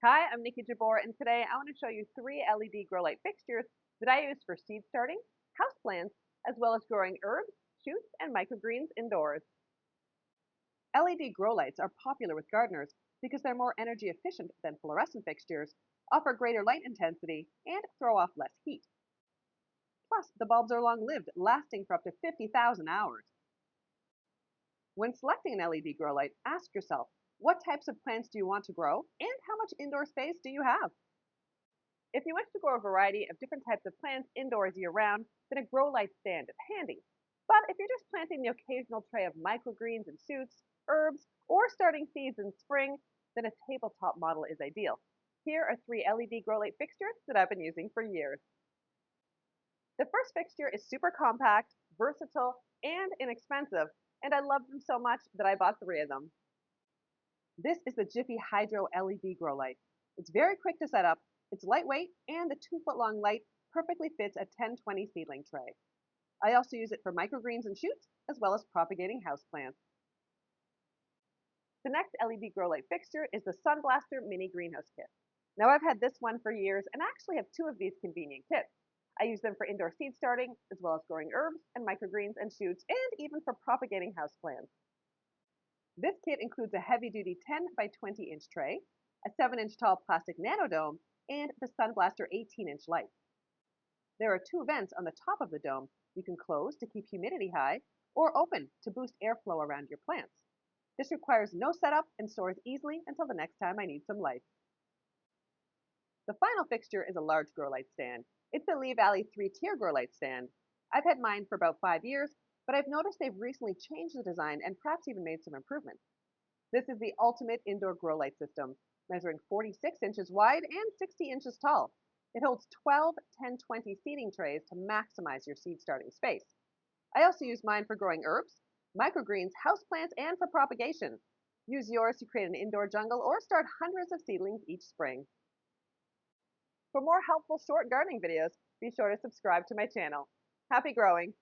Hi, I'm Nikki Jabor, and today I want to show you three LED grow light fixtures that I use for seed starting, houseplants, as well as growing herbs, shoots, and microgreens indoors. LED grow lights are popular with gardeners because they're more energy efficient than fluorescent fixtures, offer greater light intensity, and throw off less heat. Plus, the bulbs are long-lived, lasting for up to 50,000 hours. When selecting an LED grow light, ask yourself, what types of plants do you want to grow, and how much indoor space do you have? If you wish to grow a variety of different types of plants indoors year-round, then a grow light stand is handy. But if you're just planting the occasional tray of microgreens and shoots, herbs, or starting seeds in spring, then a tabletop model is ideal. Here are three LED grow light fixtures that I've been using for years. The first fixture is super compact, versatile, and inexpensive, and I love them so much that I bought three of them. This is the Jiffy Hydro LED grow light. It's very quick to set up, it's lightweight, and the 2-foot long light perfectly fits a 1020 seedling tray. I also use it for microgreens and shoots, as well as propagating houseplants. The next LED grow light fixture is the Sunblaster Mini Greenhouse Kit. Now I've had this one for years and actually have two of these convenient kits. I use them for indoor seed starting, as well as growing herbs and microgreens and shoots, and even for propagating houseplants. This kit includes a heavy-duty 10 by 20-inch tray, a 7-inch tall plastic nanodome, and the Sunblaster 18-inch light. There are two vents on the top of the dome you can close to keep humidity high, or open to boost airflow around your plants. This requires no setup and stores easily until the next time I need some light. The final fixture is a large grow light stand. It's the Lee Valley 3-tier grow light stand. I've had mine for about 5 years, but I've noticed they've recently changed the design and perhaps even made some improvements. This is the ultimate indoor grow light system, measuring 46 inches wide and 60 inches tall. It holds 12 1020 seeding trays to maximize your seed starting space. I also use mine for growing herbs, microgreens, houseplants, and for propagation. Use yours to create an indoor jungle or start hundreds of seedlings each spring. For more helpful short gardening videos, be sure to subscribe to my channel. Happy growing!